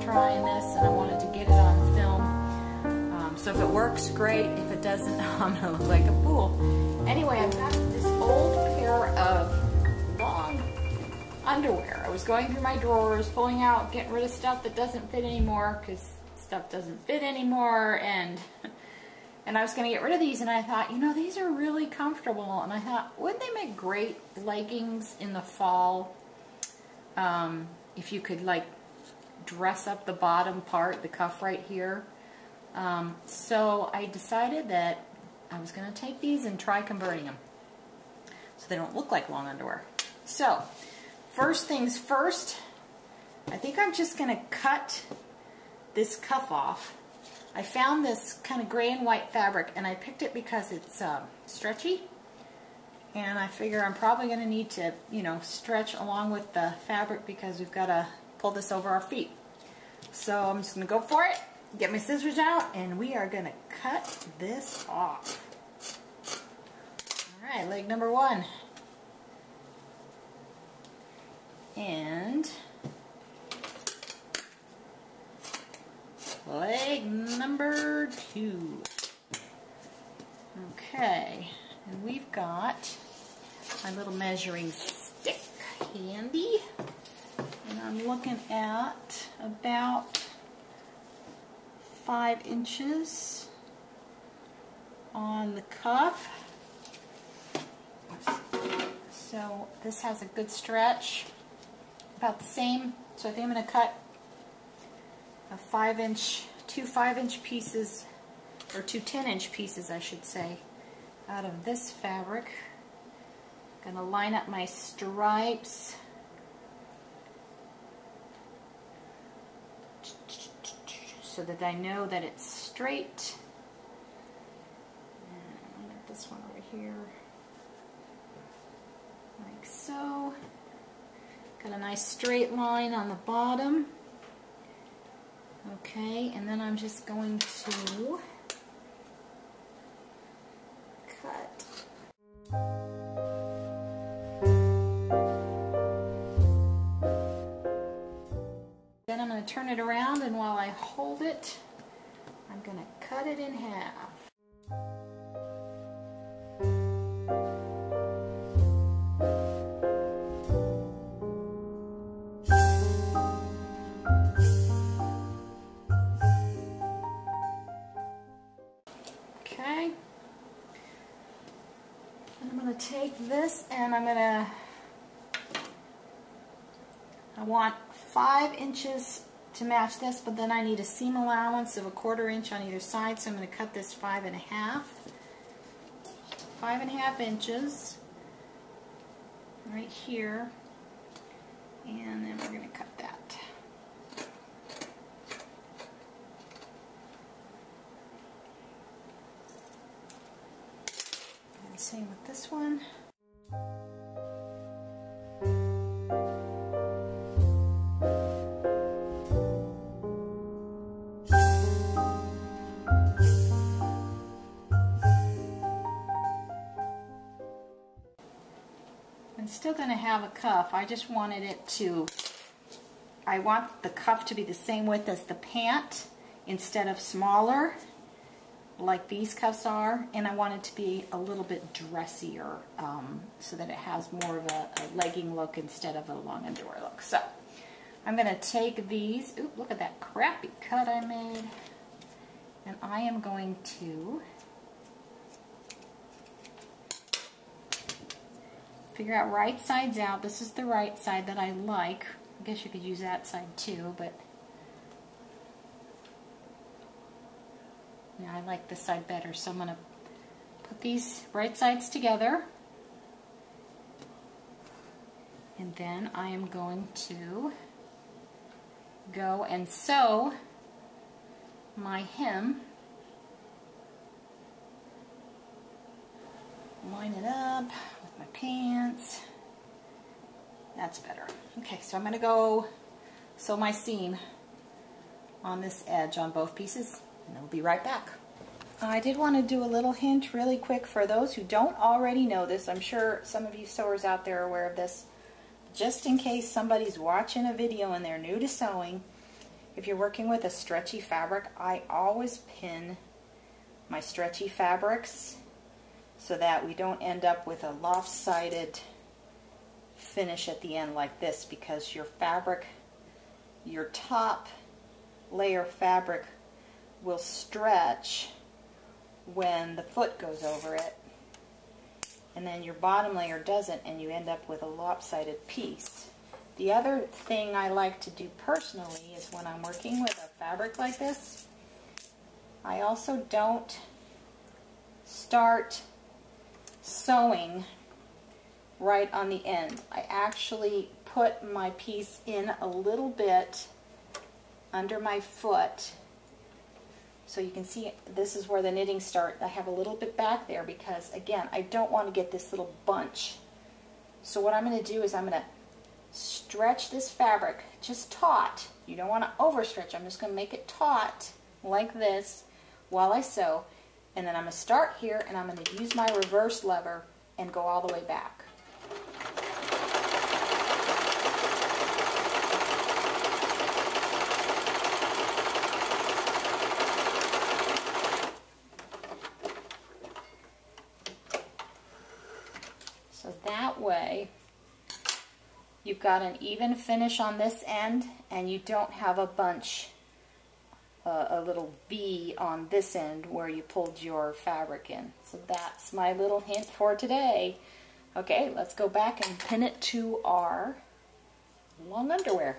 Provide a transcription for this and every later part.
Trying this and I wanted to get it on film. So if it works, great. If it doesn't, I'm gonna look like a fool. Anyway, I've got this old pair of long underwear. I was going through my drawers, pulling out, getting rid of stuff that doesn't fit anymore because stuff doesn't fit anymore, and I was gonna get rid of these, and I thought, you know, these are really comfortable, and I thought, wouldn't they make great leggings in the fall? If you could like dress up the bottom part, the cuff right here. So I decided that I was going to take these and try converting them so they don't look like long underwear. So first things first, I think I'm just going to cut this cuff off. I found this kind of gray and white fabric, and I picked it because it's stretchy, and I figure I'm probably going to need to, you know, stretch along with the fabric because we've got to pull this over our feet. So I'm just going to go for it, get my scissors out, and we are going to cut this off. Alright, leg number one. And leg number two. Okay, and we've got my little measuring stick handy. And I'm looking at about 5 inches on the cuff. So this has a good stretch, about the same. So I think I'm going to cut a 5-inch, two 5-inch pieces, or two 10-inch pieces, I should say, out of this fabric. I'm going to line up my stripes. So that I know that it's straight. And I'll get this one over here, like so. Got a nice straight line on the bottom. Okay, and then I'm just going to cut. Then I'm going to turn it around, and while I hold it, I'm going to cut it in half. Okay. And I'm going to take this, and I want 5 inches to match this, but then I need a seam allowance of 1/4 inch on either side, so I'm going to cut this 5 1/2. 5 1/2 inches right here, and then we're going to cut that. And same with this one. I'm still going to have a cuff. I just wanted it to, I want the cuff to be the same width as the pant instead of smaller like these cuffs are, and I want it to be a little bit dressier so that it has more of a legging look instead of a long underwear look. So I'm going to take these, oop, look at that crappy cut I made, and I am going to figure out right sides out. This is the right side that I like. I guess you could use that side too, but yeah, I like this side better. So I'm going to put these right sides together, and then I am going to go and sew my hem line it up with my pants. That's better. Okay, so I'm going to go sew my seam on this edge on both pieces, and I'll be right back. I did want to do a little hint really quick for those who don't already know this. I'm sure some of you sewers out there are aware of this. Just in case somebody's watching a video and they're new to sewing, if you're working with a stretchy fabric, I always pin my stretchy fabrics so that we don't end up with a lopsided finish at the end like this, because your fabric, your top layer fabric will stretch when the foot goes over it, and then your bottom layer doesn't, and you end up with a lopsided piece. The other thing I like to do personally is when I'm working with a fabric like this, I also don't start sewing right on the end. I actually put my piece in a little bit under my foot. So you can see this is where the knitting starts. I have a little bit back there because, again, I don't want to get this little bunch. So what I'm going to do is I'm going to stretch this fabric just taut. You don't want to overstretch. I'm just going to make it taut like this while I sew. And then I'm going to start here, and I'm going to use my reverse lever and go all the way back. So that way you've got an even finish on this end, and you don't have a bunch, a little V on this end where you pulled your fabric in. So that's my little hint for today. Okay, let's go back and pin it to our long underwear.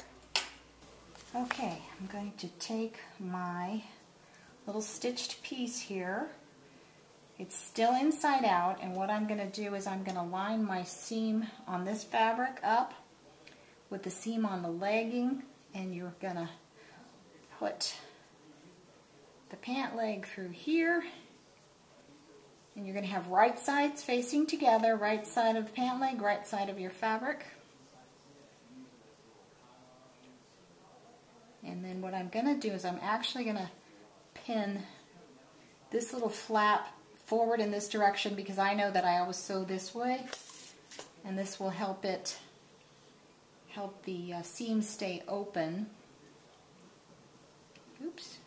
Okay, I'm going to take my little stitched piece here. It's still inside out, and what I'm going to do is I'm going to line my seam on this fabric up with the seam on the legging, and you're going to put the pant leg through here, and you're going to have right sides facing together, right side of the pant leg, right side of your fabric. And then what I'm going to do is I'm actually going to pin this little flap forward in this direction, because I know that I always sew this way, and this will help the seam stay open. Oops.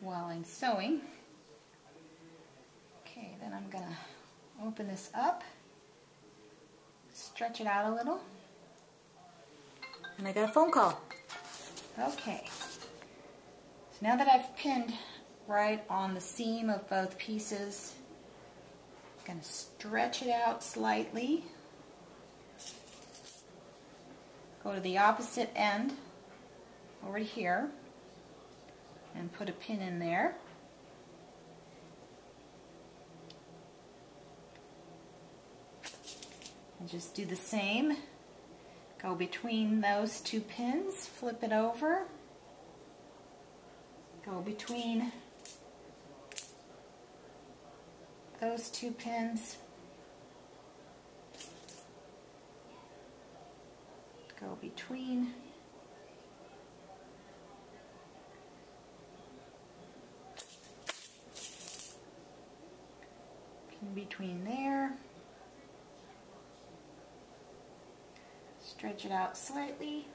While I'm sewing. Okay, then I'm going to open this up, stretch it out a little, and I got a phone call. Okay, so now that I've pinned right on the seam of both pieces, I'm going to stretch it out slightly, go to the opposite end over to here, and put a pin in there. And just do the same. Go between those two pins, flip it over, go between those two pins, go between between there, stretch it out slightly,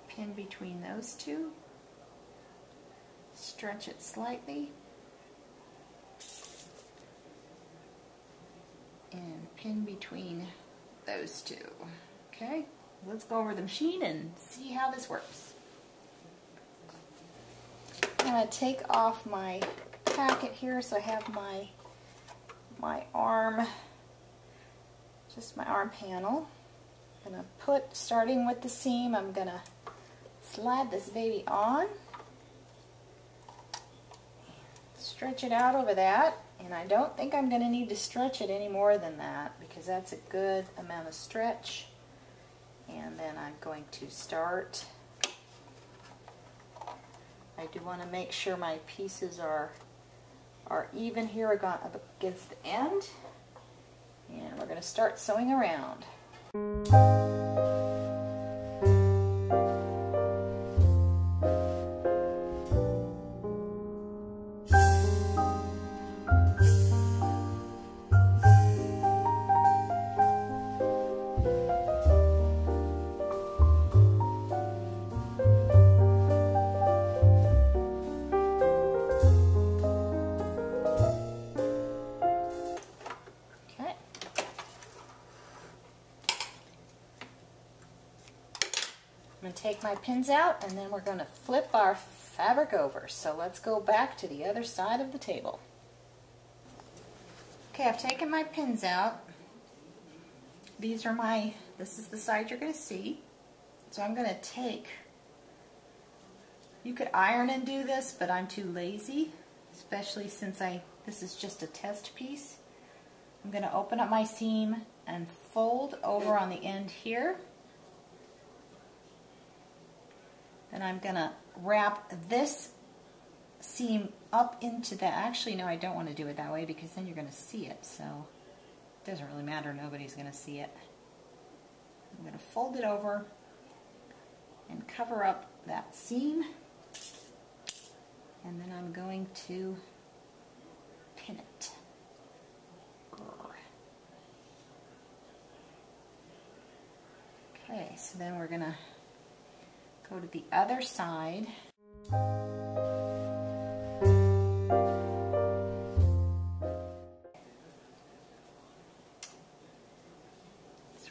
pin between those two, stretch it slightly, and pin between those two. Okay, let's go over the machine and see how this works. I'm going to take off my packet here, so I have my arm, just my arm panel. I'm going to put, starting with the seam, I'm going to slide this baby on, stretch it out over that, and I don't think I'm going to need to stretch it any more than that, because that's a good amount of stretch. And then I'm going to start. I do want to make sure my pieces are are even here up against the end. And we're going to start sewing around. I'm going to take my pins out and then we're going to flip our fabric over. So let's go back to the other side of the table. Okay, I've taken my pins out. This is the side you're going to see. So I'm going to take, you could iron and do this, but I'm too lazy, especially since this is just a test piece. I'm going to open up my seam and fold over on the end here. Then I'm going to wrap this seam up into that. Actually, no, I don't want to do it that way because then you're going to see it. So it doesn't really matter. Nobody's going to see it. I'm going to fold it over and cover up that seam. And then I'm going to pin it. Okay, so then we're going to go to the other side. So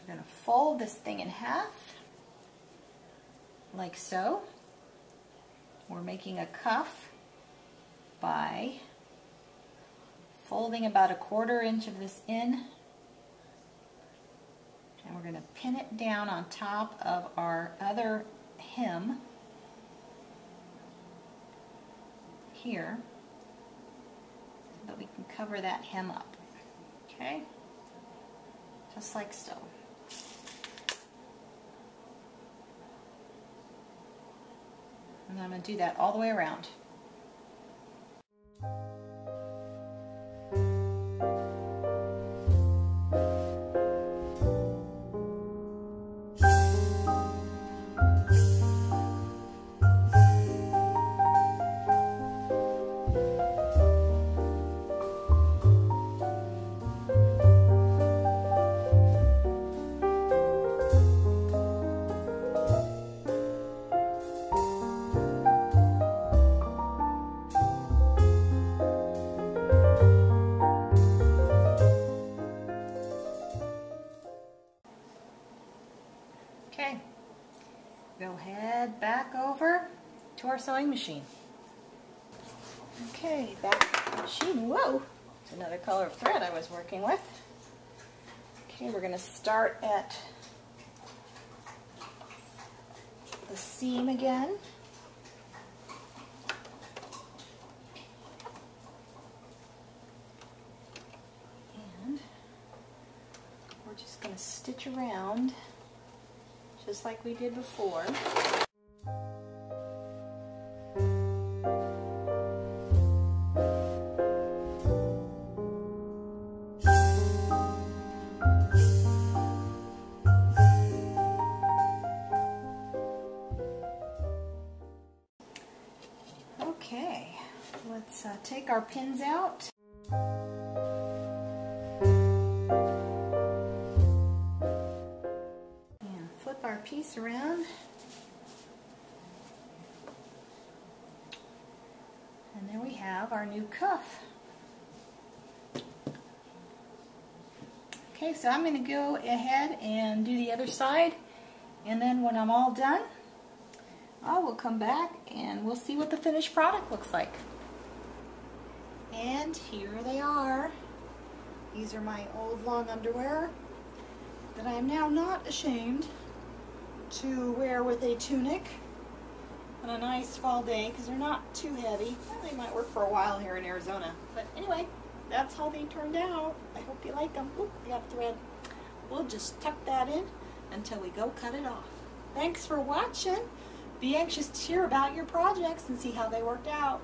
we're going to fold this thing in half, like so. We're making a cuff by folding about 1/4 inch of this in. And we're going to pin it down on top of our other hem here so that we can cover that hem up. Okay? Just like so. And I'm going to do that all the way around. Okay, go head back over to our sewing machine. Okay, back to the machine. Whoa, it's another color of thread I was working with. Okay, we're going to start at the seam again. And we're just going to stitch around just like we did before. Okay, let's take our pins out. Flip our piece around, and there we have our new cuff. Okay, so I'm going to go ahead and do the other side, and then when I'm all done, I will come back and we'll see what the finished product looks like. And here they are. These are my old long underwear that I am now not ashamed to wear with a tunic on a nice fall day because they're not too heavy. Well, they might work for a while here in Arizona. But anyway, that's how they turned out. I hope you like them. Oop, I got thread. We'll just tuck that in until we go cut it off. Thanks for watching. Be anxious to hear about your projects and see how they worked out.